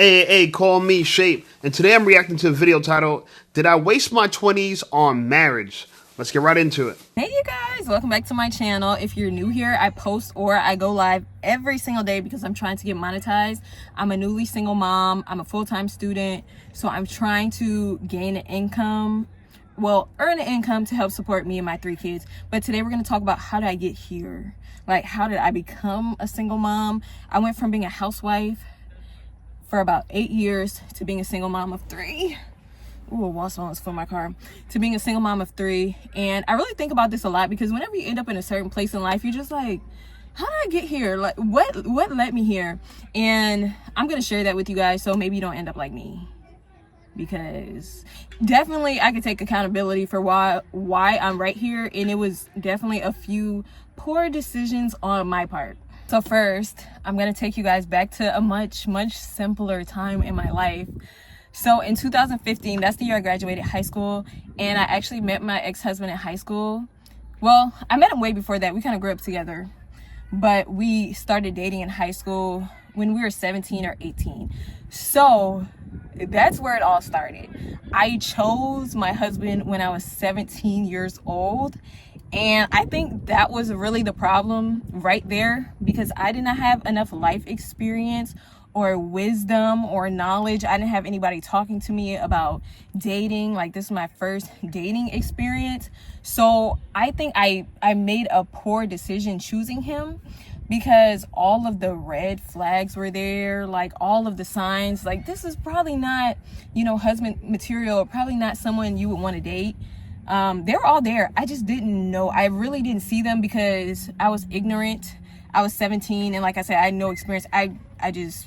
Hey, call me Shape. And today I'm reacting to a video titled, Did I Waste My 20s on Marriage? Let's get right into it. Hey you guys, welcome back to my channel. If you're new here, I post or I go live every single day because I'm trying to get monetized. I'm a newly single mom. I'm a full-time student. So I'm trying to gain an income, earn an income to help support me and my 3 kids. But today we're going to talk about how did I get here? Like, how did I become a single mom? I went from being a housewife for about 8 years to being a single mom of 3. Ooh, a wall smells for my car. To being a single mom of 3. And I really think about this a lot because whenever you end up in a certain place in life, you're just like, how did I get here? Like, what led me here? And I'm going to share that with you guys so maybe you don't end up like me. Because definitely I can take accountability for why I'm right here. And it was definitely a few poor decisions on my part. So first, I'm going to take you guys back to a much simpler time in my life. So in 2015, that's the year I graduated high school, and I actually met my ex-husband in high school. Well, I met him way before that. We kind of grew up together, but we started dating in high school when we were 17 or 18. So that's where it all started. I chose my husband when I was 17 years old. And I think that was really the problem right there, because I did not have enough life experience or wisdom or knowledge. I didn't have anybody talking to me about dating. Like, this is my first dating experience. So I think I made a poor decision choosing him, because all of the red flags were there, like all of the signs, like this is probably not, husband material, probably not someone you would want to date. They were all there. I just didn't know. I really didn't see them because I was ignorant. I was 17, and like I said, I had no experience. I just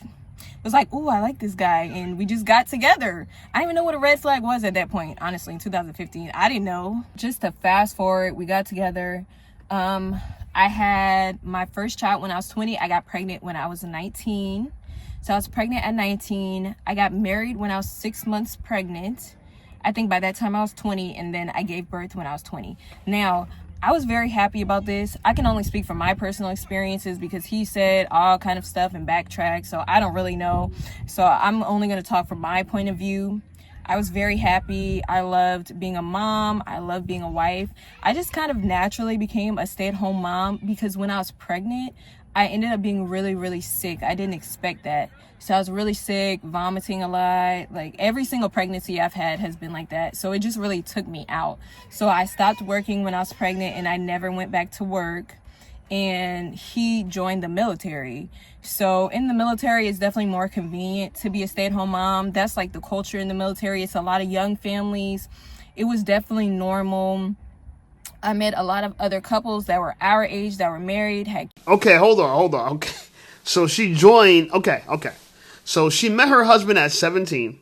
was like, "Ooh, I like this guy," and we just got together. I didn't even know what a red flag was at that point, honestly, in 2015. I didn't know. Just to fast forward, we got together. I had my first child when I was 20. I got pregnant when I was 19. So I was pregnant at 19. I got married when I was 6 months pregnant. I think by that time I was 20, and then I gave birth when I was 20. Now, I was very happy about this. I can only speak from my personal experiences because he said all kind of stuff and backtrack, so I don't really know. So I'm only going to talk from my point of view. I was very happy. I loved being a mom. I loved being a wife. I just kind of naturally became a stay-at-home mom because when I was pregnant, I ended up being really sick. I didn't expect that. So I was really sick, vomiting a lot. Like, every single pregnancy I've had has been like that. So it just really took me out. So I stopped working when I was pregnant, and I never went back to work. And he joined the military. So in the military, it's definitely more convenient to be a stay-at-home mom. That's like the culture in the military. It's a lot of young families. It was definitely normal. I met a lot of other couples that were our age, that were married. Okay, hold on. Okay. So she joined, okay. So she met her husband at 17.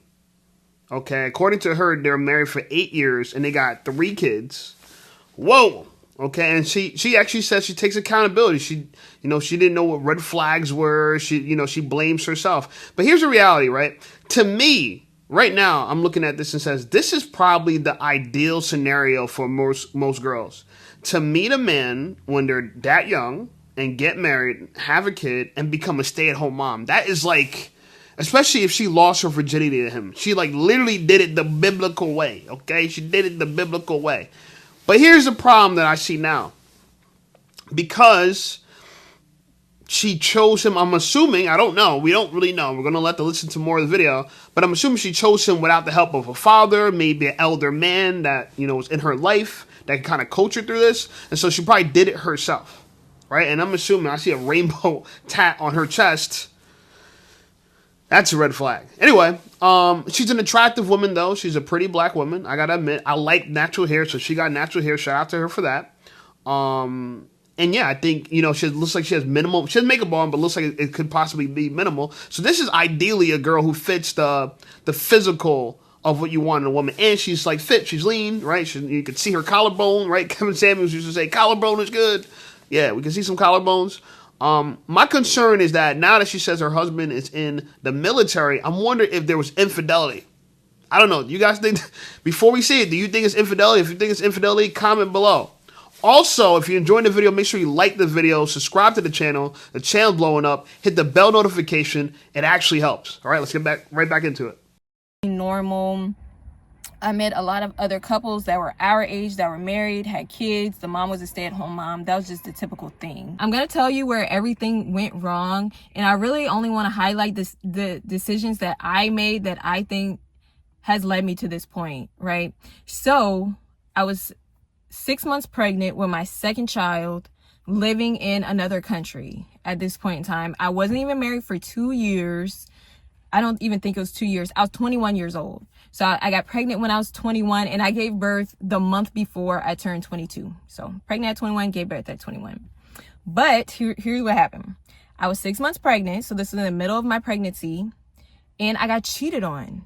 Okay, according to her, they were married for 8 years, and they got 3 kids. Whoa. Okay, and she actually says she takes accountability. She didn't know what red flags were. She blames herself. But here's the reality, right? To me, right now, I'm looking at this and says, this is probably the ideal scenario for most girls. To meet a man when they're that young and get married, have a kid, and become a stay-at-home mom. That is like, especially if she lost her virginity to him. She like literally did it the biblical way, okay? She did it the biblical way. But here's the problem that I see now. Because she chose him, I'm assuming, I don't know, we don't really know. We're going to let to listen to more of the video. But I'm assuming she chose him without the help of a father, maybe an elder man that, was in her life that can kind of coach her through this. And so she probably did it herself, right? And I'm assuming, I see a rainbow tat on her chest. That's a red flag. Anyway, she's an attractive woman, though. She's a pretty black woman. I gotta admit, I like natural hair, so she got natural hair. Shout out to her for that. And yeah, I think, she looks like she has minimal. She has makeup on, but looks like it could possibly be minimal. So this is ideally a girl who fits the physical of what you want in a woman. And she's like fit. She's lean, right? You can see her collarbone, right? Kevin Samuels used to say, collarbone is good. Yeah, we can see some collarbones. My concern is that now that she says her husband is in the military, I'm wondering if there was infidelity. I don't know. Do you guys think, before we see it, do you think it's infidelity? If you think it's infidelity, comment below. Also, if you're enjoying the video, make sure you like the video, subscribe to the channel. The channel's blowing up. Hit the bell notification. It actually helps. All right, let's get right back into it. Normal. I met a lot of other couples that were our age, that were married, had kids. The mom was a stay-at-home mom. That was just the typical thing. I'm going to tell you where everything went wrong. And I really only want to highlight the decisions that I made that I think has led me to this point, right? So I was 6 months pregnant with my second child, living in another country at this point in time. I wasn't even married for 2 years. I don't even think it was 2 years. I was 21 years old. So I got pregnant when I was 21, and I gave birth the month before I turned 22. So pregnant at 21, gave birth at 21. But here's what happened. I was 6 months pregnant. So this is in the middle of my pregnancy, and I got cheated on.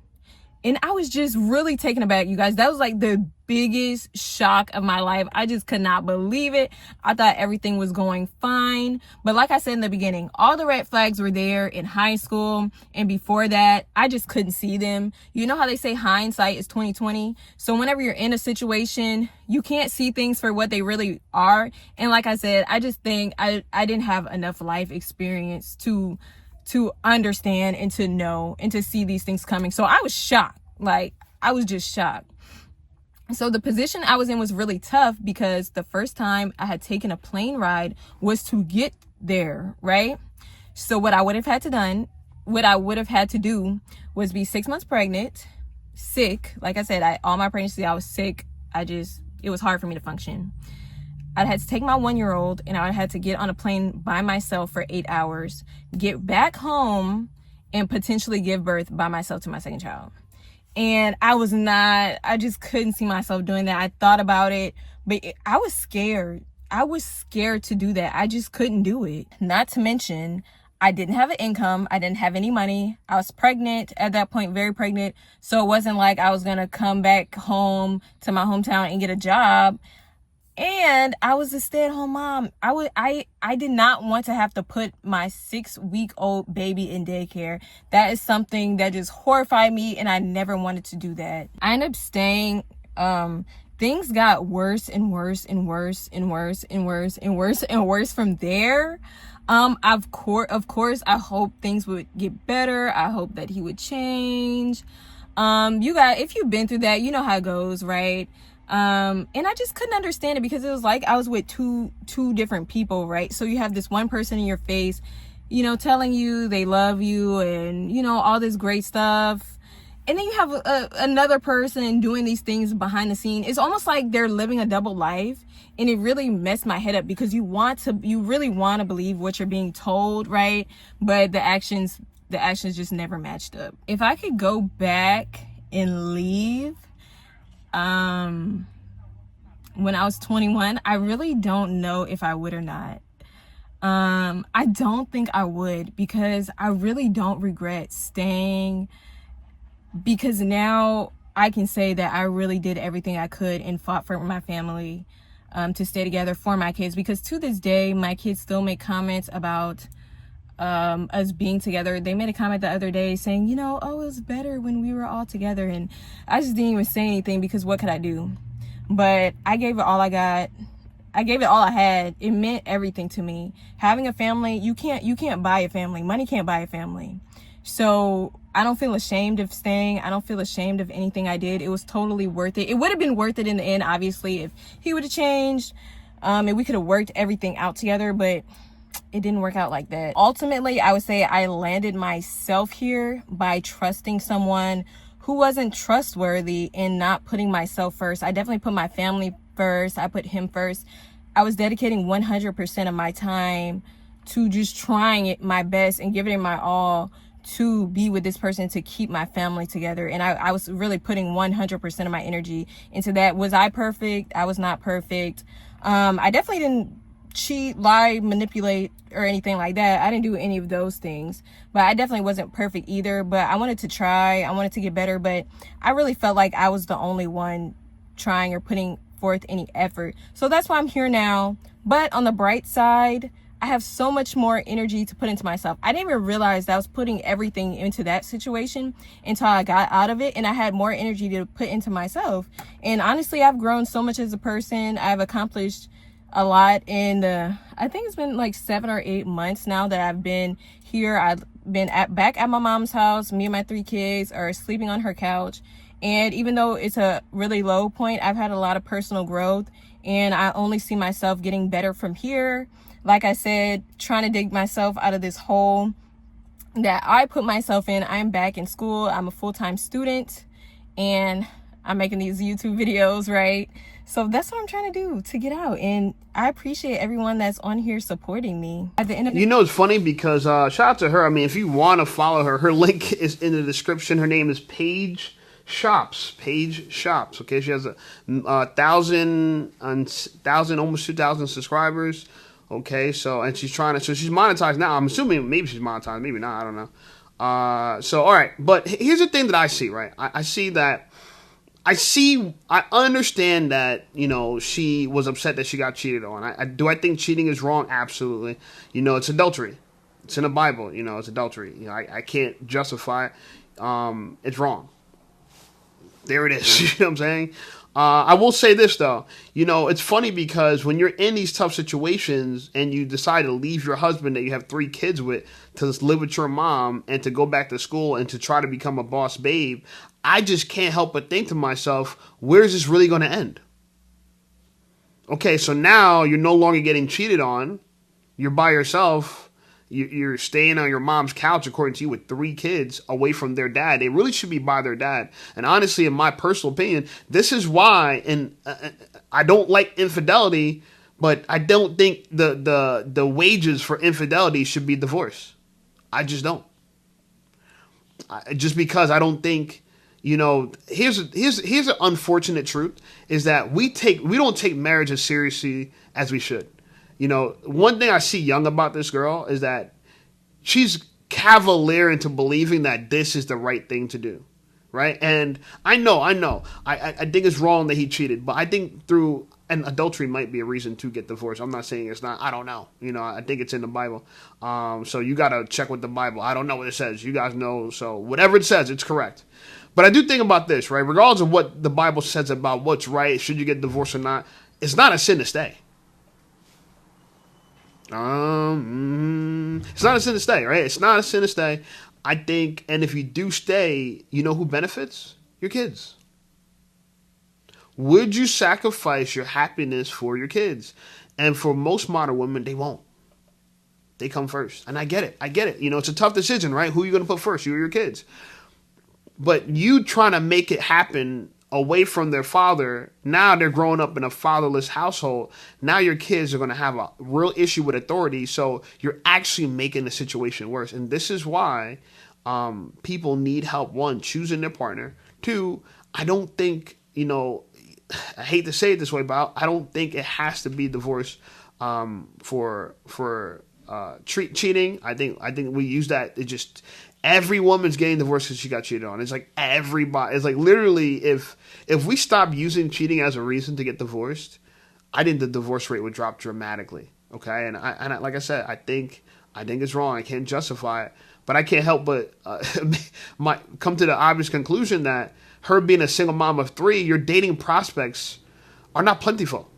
And I was just really taken aback, you guys. That was like the biggest shock of my life. I just could not believe it. I thought everything was going fine. But like I said in the beginning, all the red flags were there in high school. And before that, I just couldn't see them. You know how they say hindsight is 20/20? So whenever you're in a situation, you can't see things for what they really are. And like I said, I just think I didn't have enough life experience to understand and to know and to see these things coming. So I was shocked. Like, I was just shocked. So the position I was in was really tough because the first time I had taken a plane ride was to get there, right? So what I would have had to do was be 6 months pregnant, sick. Like I said, all my pregnancy, I was sick. It was hard for me to function. I had to take my 1-year-old and I had to get on a plane by myself for 8 hours, get back home, and potentially give birth by myself to my second child. And I just couldn't see myself doing that. I thought about it, but I was scared. I was scared to do that. I just couldn't do it. Not to mention, I didn't have an income. I didn't have any money. I was pregnant at that point, very pregnant. So it wasn't like I was going to come back home to my hometown and get a job. And I was a stay-at-home mom. I did not want to have to put my 6-week-old baby in daycare. That is something that just horrified me, and I never wanted to do that. I ended up staying. Things got worse and worse and worse and worse and worse and worse and worse from there. Of course, I hope things would get better. I hope that he would change. You guys, if you've been through that, you know how it goes, right? And I just couldn't understand it because it was like I was with two different people, right? So you have this one person in your face, telling you they love you and, all this great stuff. And then you have another person doing these things behind the scene. It's almost like they're living a double life. And it really messed my head up because you really want to believe what you're being told, right? But the actions just never matched up. If I could go back and leave, when I was 21, I really don't know if I would or not. I don't think I would because I really don't regret staying, because now I can say that I really did everything I could and fought for my family, to stay together for my kids, because to this day, my kids still make comments about us being together. They made a comment the other day saying, oh, it was better when we were all together. And I just didn't even say anything because what could I do? But I gave it all I got. I gave it all I had. It meant everything to me. Having a family, you can't buy a family. Money can't buy a family. So I don't feel ashamed of staying. I don't feel ashamed of anything I did. It was totally worth it. It would have been worth it in the end, obviously, if he would have changed, and we could have worked everything out together, but it didn't work out like that. Ultimately, I would say I landed myself here by trusting someone who wasn't trustworthy and not putting myself first. I definitely put my family first. I put him first. I was dedicating 100% of my time to just trying it my best and giving it my all to be with this person, to keep my family together. And I was really putting 100% of my energy into that. Was I perfect? I was not perfect. I definitely didn't cheat, lie, manipulate, or anything like that. I didn't do any of those things, but I definitely wasn't perfect either. But I wanted to try, I wanted to get better, but I really felt like I was the only one trying or putting forth any effort. So that's why I'm here now. But on the bright side, I have so much more energy to put into myself. I didn't even realize that I was putting everything into that situation until I got out of it, and I had more energy to put into myself. And honestly, I've grown so much as a person. I've accomplished a lot in the, I think it's been like 7 or 8 months now that I've been here. I've been back at my mom's house. Me and my 3 kids are sleeping on her couch. And even though it's a really low point, I've had a lot of personal growth, and I only see myself getting better from here. Like I said, trying to dig myself out of this hole that I put myself in. I'm back in school. I'm a full-time student, and I'm making these YouTube videos, right? So that's what I'm trying to do to get out. And I appreciate everyone that's on here supporting me. At the end of it's funny because shout out to her. I mean, if you want to follow her, her link is in the description. Her name is Paige Shops. Okay, she has a 1,000, almost 2,000 subscribers. Okay, so and she's she's monetized now. I'm assuming maybe she's monetized, maybe not. I don't know. So all right, but here's the thing that I see. Right, I understand that, she was upset that she got cheated on. I think cheating is wrong? Absolutely. It's adultery. It's in the Bible. It's adultery. I can't justify it. It's wrong. There it is. You know what I'm saying? I will say this, though. It's funny because when you're in these tough situations and you decide to leave your husband that you have 3 kids with to live with your mom and to go back to school and to try to become a boss babe, I just can't help but think to myself, where's this really going to end? Okay, so now you're no longer getting cheated on. You're by yourself. You're staying on your mom's couch, according to you, with 3 kids away from their dad. They really should be by their dad. And honestly, in my personal opinion, this is why, and I don't like infidelity, but I don't think the wages for infidelity should be divorce. I just don't. Just because I don't think, here's an unfortunate truth, is that we don't take marriage as seriously as we should. One thing I see young about this girl is that she's cavalier into believing that this is the right thing to do, right? And I know, I think it's wrong that he cheated, but I think and adultery might be a reason to get divorced. I'm not saying it's not. I don't know. I think it's in the Bible. So you got to check with the Bible. I don't know what it says. You guys know. So whatever it says, it's correct. But I do think about this, right? Regardless of what the Bible says about what's right, should you get divorced or not, it's not a sin to stay. It's not a sin to stay, right? It's not a sin to stay. I think, and if you do stay, who benefits? Your kids. Would you sacrifice your happiness for your kids? And for most modern women, they won't. They come first. And I get it. It's a tough decision, right? Who are you going to put first? You or your kids? But you trying to make it happen away from their father, now they're growing up in a fatherless household. Now your kids are going to have a real issue with authority. So you're actually making the situation worse. And this is why people need help. 1, choosing their partner. 2, I don't think, I hate to say it this way, but I don't think it has to be divorce for cheating. I think we use that. It just, every woman's getting divorced because she got cheated on. It's like everybody. It's like literally, if we stop using cheating as a reason to get divorced, I think the divorce rate would drop dramatically. Okay, and I like I said, I think it's wrong. I can't justify it, but I can't help but come to the obvious conclusion that her being a single mom of 3, your dating prospects are not plentiful.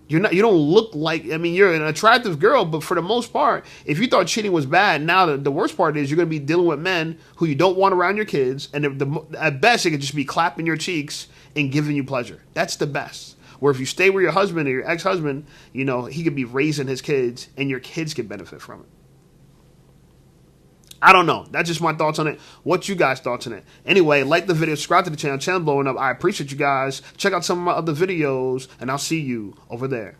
You don't look like, you're an attractive girl, but for the most part, if you thought cheating was bad, now the worst part is you're going to be dealing with men who you don't want around your kids, and at best, it could just be clapping your cheeks and giving you pleasure. That's the best. Where if you stay with your husband or your ex-husband, he could be raising his kids, and your kids could benefit from it. I don't know. That's just my thoughts on it. What's you guys' thoughts on it? Anyway, like the video, subscribe to the channel. Channel blowing up. I appreciate you guys. Check out some of my other videos, and I'll see you over there.